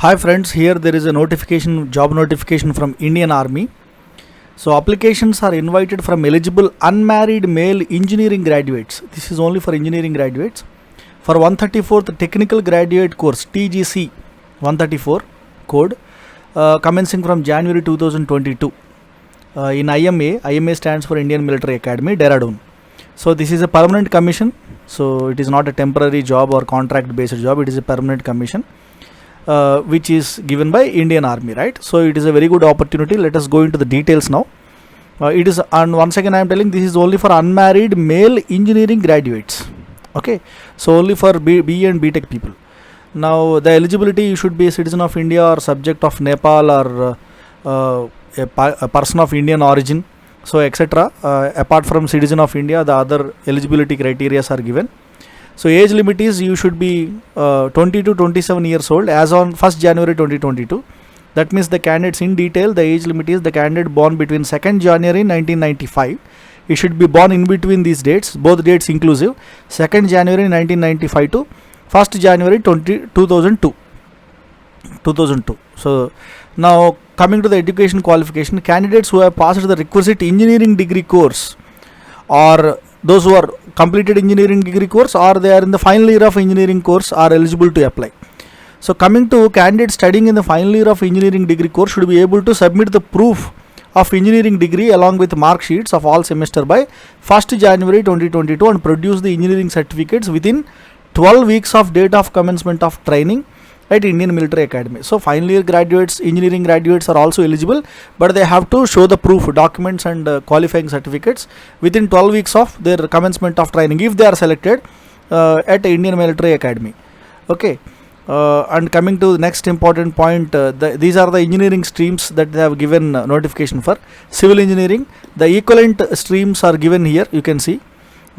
Hi friends, here there is a notification, job notification from Indian Army. So applications are invited from eligible unmarried male engineering graduates. This is only for engineering graduates. For 134th Technical Graduate Course TGC 134 code commencing from January 2022 in IMA stands for Indian Military Academy, Dehradun. So this is a permanent commission. So it is not a temporary job or contract based job, it is a permanent commission. Which is given by Indian Army, right? So it is a very good opportunity. Let us go into the details now. It is, and once again I am telling, this is only for unmarried male engineering graduates. Okay, so only for B and BTech people. Now the eligibility, you should be a citizen of India or subject of Nepal or a person of Indian origin, so etc. Apart from citizen of India, the other eligibility criteria are given. So age limit is you should be 20 to 27 years old as on 1st January 2022. That means the candidates in detail, the age limit is the candidate born between 2nd January 1995. He should be born in between these dates, both dates inclusive, 2nd January 1995 to 1st January 2002. So now coming to the education qualification, candidates who have passed the requisite engineering degree course or those who are completed engineering degree course or they are in the final year of engineering course are eligible to apply. So coming to candidates studying in the final year of engineering degree course should be able to submit the proof of engineering degree along with mark sheets of all semester by 1st January 2022 and produce the engineering certificates within 12 weeks of date of commencement of training at Indian Military Academy. So final year graduates, engineering graduates are also eligible, but they have to show the proof, documents and qualifying certificates within 12 weeks of their commencement of training if they are selected at Indian Military Academy. Okay, and coming to the next important point, these are the engineering streams that they have given notification for. Civil engineering, the equivalent streams are given here, you can see.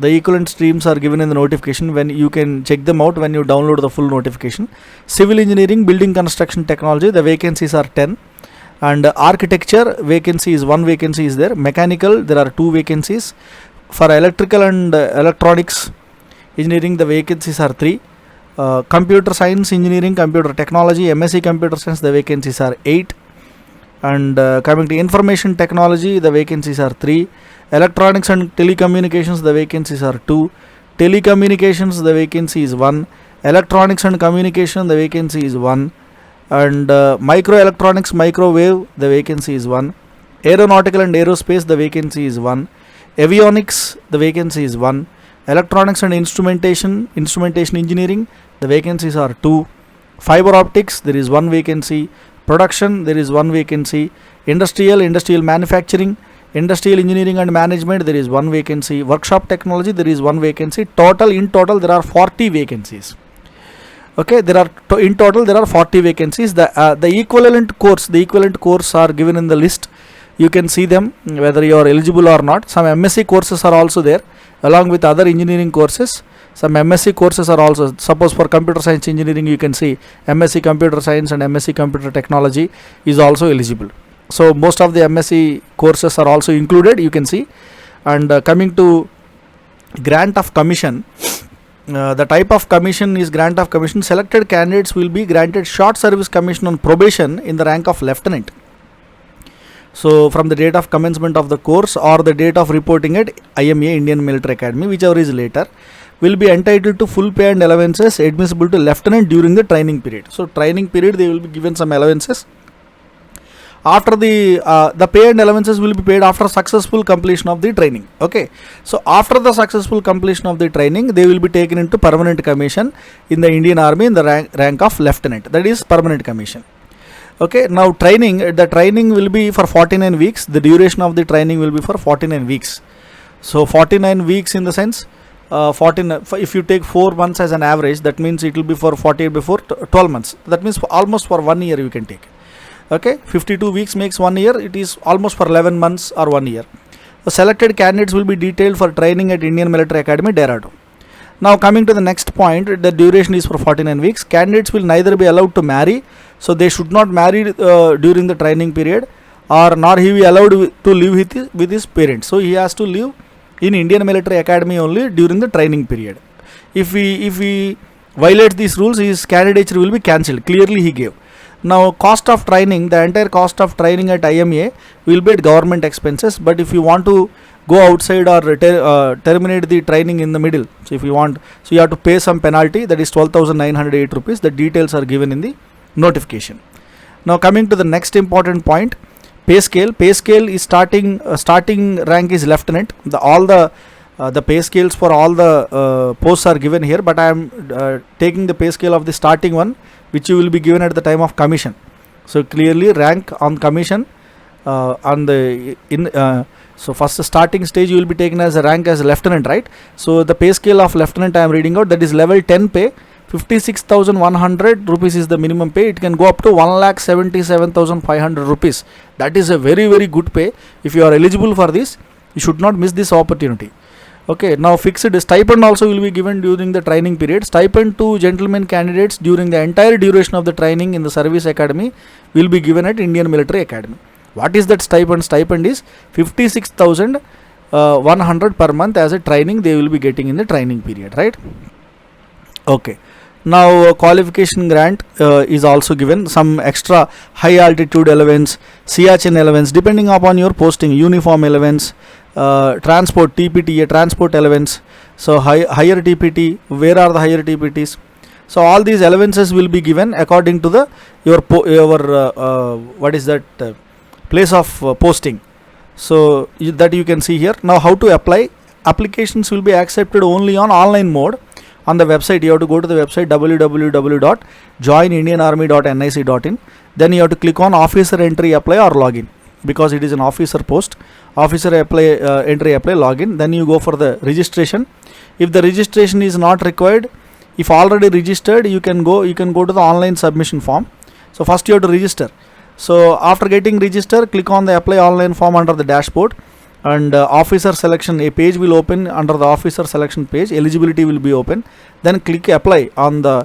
The equivalent streams are given in the notification, when you can check them out when you download the full notification. Civil engineering, building construction technology, the vacancies are 10. And architecture vacancy is 1 vacancy is there. Mechanical, there are 2 vacancies. For electrical and electronics engineering, the vacancies are 3. Computer science engineering, computer technology, MSc computer science, the vacancies are 8. And coming to information technology, the vacancies are 3. Electronics and telecommunications, the vacancies are 2. Telecommunications, the vacancy is 1. Electronics and communication, the vacancy is 1. And microelectronics, microwave, the vacancy is 1. Aeronautical and aerospace, the vacancy is 1. Avionics, the vacancy is 1. Electronics and instrumentation engineering, the vacancies are 2. Fiber optics, there is 1 vacancy. Production, there is 1 vacancy. Industrial manufacturing, industrial engineering and management, there is 1 vacancy. Workshop technology, there is 1 vacancy. In total there are 40 vacancies. Okay, in total there are 40 vacancies. The equivalent course are given in the list. You can see them whether you are eligible or not. Some MSc courses are also there along with other engineering courses. Some MSc courses are also, suppose for computer science engineering, you can see MSc computer science and MSc computer technology is also eligible. So most of the MSc courses are also included, you can see. And coming to grant of commission, the type of commission is grant of commission. Selected candidates will be granted short service commission on probation in the rank of lieutenant. So from the date of commencement of the course or the date of reporting at IMA, Indian Military Academy, whichever is later, will be entitled to full pay and allowances admissible to lieutenant during the training period. So training period they will be given some allowances. After the pay and allowances will be paid after successful completion of the training. Okay, so after the successful completion of the training, they will be taken into permanent commission in the Indian Army in the rank of lieutenant. That is permanent commission. Okay, now the training will be for 49 weeks. The duration of the training will be for 49 weeks. So 49 weeks in the sense, if you take 4 months as an average, that means it will be for 48 before 12 months. That means almost for 1 year you can take. Okay, 52 weeks makes 1 year. It is almost for 11 months or 1 year. The selected candidates will be detailed for training at Indian Military Academy, Dehradun. Now coming to the next point, the duration is for 49 weeks. Candidates will neither be allowed to marry, so they should not marry during the training period, or nor he be allowed to live with his parents. So he has to live in Indian Military Academy only during the training period. If he violates these rules, his candidature will be cancelled. Clearly he gave. Now cost of training, the entire cost of training at IMA will be at government expenses, but if you want to go outside or terminate the training in the middle, so if you want, so you have to pay some penalty, that is 12,908 rupees. The details are given in the notification. Now coming to the next important point, pay scale. Pay scale is starting rank is lieutenant. The pay scales for all the posts are given here, but I am taking the pay scale of the starting one, which you will be given at the time of commission. So clearly rank on commission so first starting stage you will be taken as a rank as a lieutenant, right? So the pay scale of lieutenant I am reading out, that is level 10 pay. 56,100 rupees is the minimum pay. It can go up to 1,77,500 rupees. That is a very, very good pay. If you are eligible for this, you should not miss this opportunity. Okay, now fixed stipend also will be given during the training period. Stipend to gentlemen candidates during the entire duration of the training in the service academy will be given at Indian Military Academy. What is that stipend? Stipend is 56,100 per month as a training they will be getting in the training period, right? Okay. Now qualification grant is also given, some extra high altitude allowance, Siachen allowance depending upon your posting, uniform allowance, transport TPT, transport allowance, so higher TPT, where are the higher TPTs? So all these allowances will be given according to the your what is that place of posting. So that you can see here. Now how to apply? Applications will be accepted only on online mode. On the website, you have to go to the website www.joinindianarmy.nic.in. Then you have to click on officer entry apply or login, because it is an officer post. Officer apply entry apply login. Then you go for the registration. If the registration is not required, if already registered, you can go to the online submission form. So first you have to register. So after getting registered, click on the apply online form under the dashboard, and officer selection, a page will open. Under the officer selection page, eligibility will be open. Then click apply on the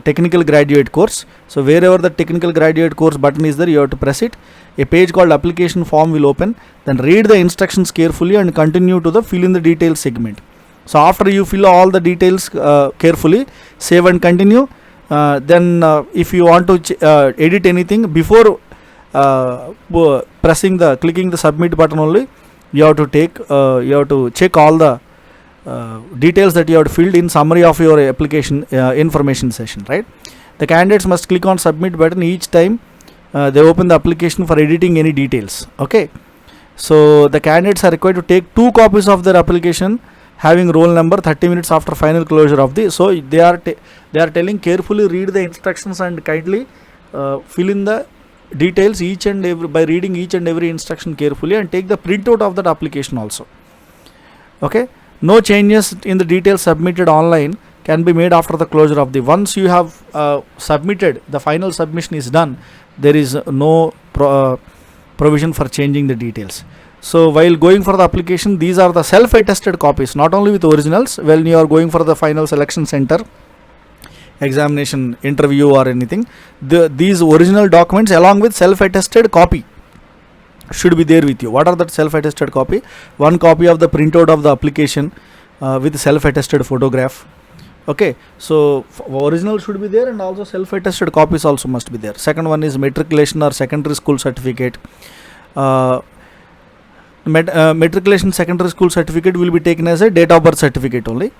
technical graduate course. So wherever the technical graduate course button is there, you have to press it. A page called application form will open. Then read the instructions carefully and continue to the fill in the details segment. So after you fill all the details carefully, save and continue. Then if you want to edit anything before clicking the submit button only, you have to check all the details that you have filled in summary of your application information session, right? The candidates must click on submit button each time they open the application for editing any details. Okay, so the candidates are required to take 2 copies of their application having roll number 30 minutes after final closure of the. So they are telling carefully read the instructions and kindly fill in the details by reading each and every instruction carefully, and take the printout of that application also. Okay, no changes in the details submitted online can be made after the closure of the. Once you have submitted, the final submission is done, there is no provision for changing the details. So while going for the application, these are the self-attested copies, not only with originals. When you are going for the final selection center, examination, interview or anything, these original documents along with self-attested copy should be there with you. What are that self-attested copy? 1 copy of the printout of the application with self-attested photograph. Okay, so original should be there, and also self-attested copies also must be there. Second one is matriculation or secondary school certificate. Matriculation secondary school certificate will be taken as a date of birth certificate only.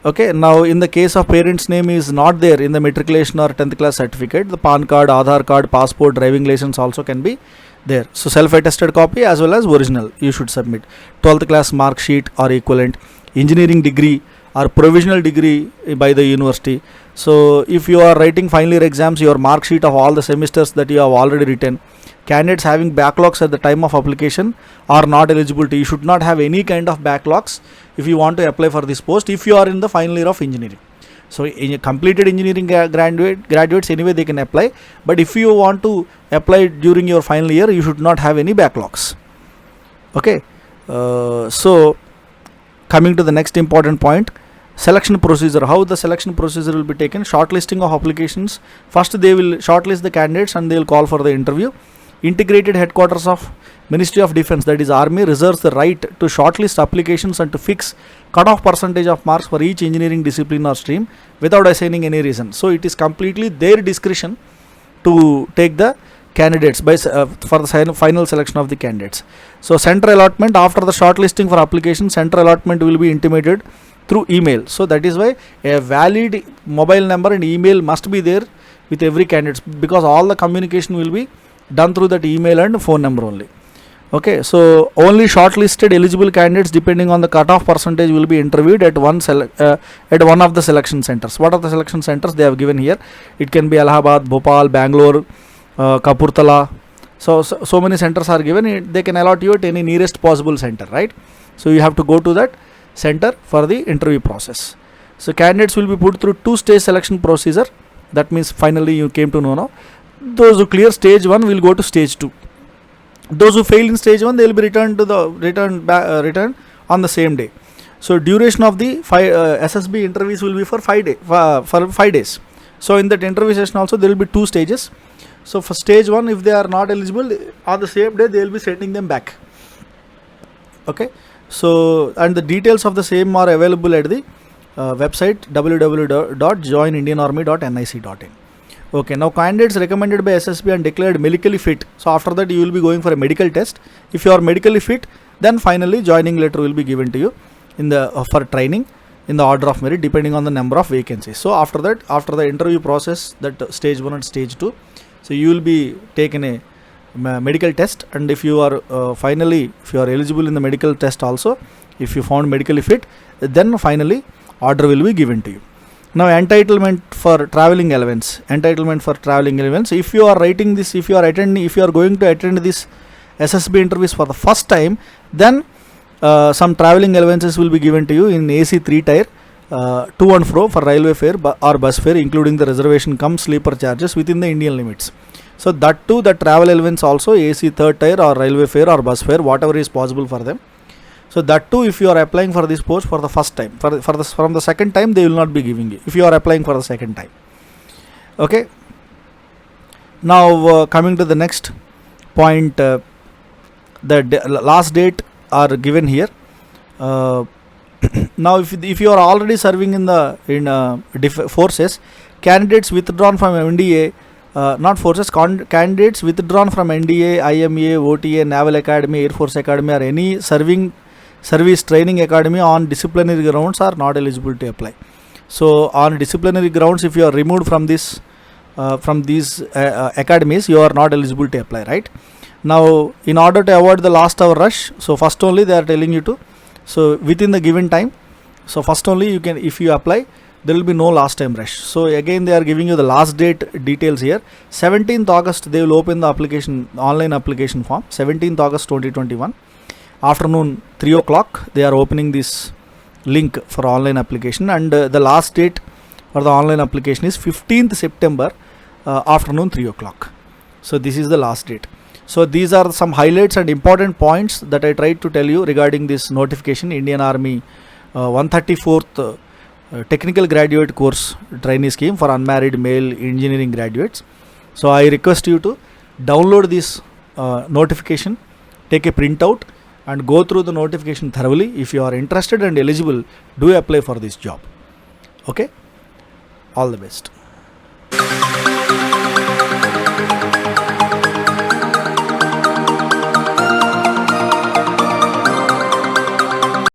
Okay, now in the case of parents' name is not there in the matriculation or 10th class certificate, the PAN card, Aadhaar card, passport, driving license also can be there. So self-attested copy as well as original you should submit. 12th class mark sheet or equivalent, engineering degree or provisional degree by the university. So if you are writing final year exams, your mark sheet of all the semesters that you have already written. Candidates having backlogs at the time of application are not eligible to. You should not have any kind of backlogs if you want to apply for this post, if you are in the final year of engineering. So in a completed engineering graduates anyway they can apply, but if you want to apply during your final year, you should not have any backlogs. Okay, so coming to the next important point, selection procedure. How the selection procedure will be taken? Shortlisting of applications. First they will shortlist the candidates and they will call for the interview. Integrated headquarters of Ministry of Defense, that is Army, reserves the right to shortlist applications and to fix cutoff percentage of marks for each engineering discipline or stream without assigning any reason. So it is completely their discretion to take the candidates for the final selection of the candidates. So central allotment, after the shortlisting for application, central allotment will be intimated through email. So that is why a valid mobile number and email must be there with every candidate, because all the communication will be done through that email and phone number only. Okay, so only shortlisted eligible candidates depending on the cutoff percentage will be interviewed at one of the selection centers. What are the selection centers they have given here? It can be Allahabad, Bhopal, Bangalore, Kapurthala. So many centers are given. They can allot you at any nearest possible center, right? So you have to go to that center for the interview process. So candidates will be put through 2-stage selection procedure. That means finally you came to know now. Those who clear stage 1 will go to stage 2. Those who fail in stage 1, they will be returned on the same day. So duration of the SSB interviews will be for 5 days. So in that interview session also there will be 2 stages. So for stage 1, if they are not eligible, on the same day they will be sending them back. Okay. So and the details of the same are available at the website www.joinindianarmy.nic.in. Okay, now candidates recommended by SSB and declared medically fit. So after that you will be going for a medical test. If you are medically fit, then finally joining letter will be given to you in the for training in the order of merit depending on the number of vacancies. So after that, after the interview process, that stage 1 and stage 2, so you will be taken a medical test, and if you are finally, if you are eligible in the medical test also, if you found medically fit, then finally order will be given to you. Now entitlement for traveling allowance. If you are writing this, if you are going to attend this SSB interviews for the first time, then some traveling allowances will be given to you in AC 3 tier, to and fro for railway fare or bus fare, including the reservation cum sleeper charges within the Indian limits. So that too, the travel allowance also AC 3rd tier or railway fare or bus fare, whatever is possible for them. So that too, if you are applying for this post for the first time, from the second time they will not be giving you, if you are applying for the second time. Okay. Now coming to the next point, the last date are given here. Now if you are already serving in forces, candidates withdrawn from NDA, candidates withdrawn from NDA, IMA, OTA, Naval Academy, Air Force Academy, or any service training academy on disciplinary grounds are not eligible to apply. So on disciplinary grounds, if you are removed from these academies, you are not eligible to apply, right? Now in order to avoid the last hour rush, so first only they are telling you to, so within the given time, so first only you can, if you apply, there will be no last time rush. So again they are giving you the last date details here. 17th August they will open the online application form. 17th August 2021 afternoon 3 o'clock they are opening this link for online application, and the last date for the online application is 15th September afternoon 3 o'clock. So this is the last date. So these are some highlights and important points that I tried to tell you regarding this notification, Indian Army 134th technical graduate course trainee scheme for unmarried male engineering graduates. So I request you to download this notification, take a printout and go through the notification thoroughly. If you are interested and eligible, do apply for this job. Okay, all the best.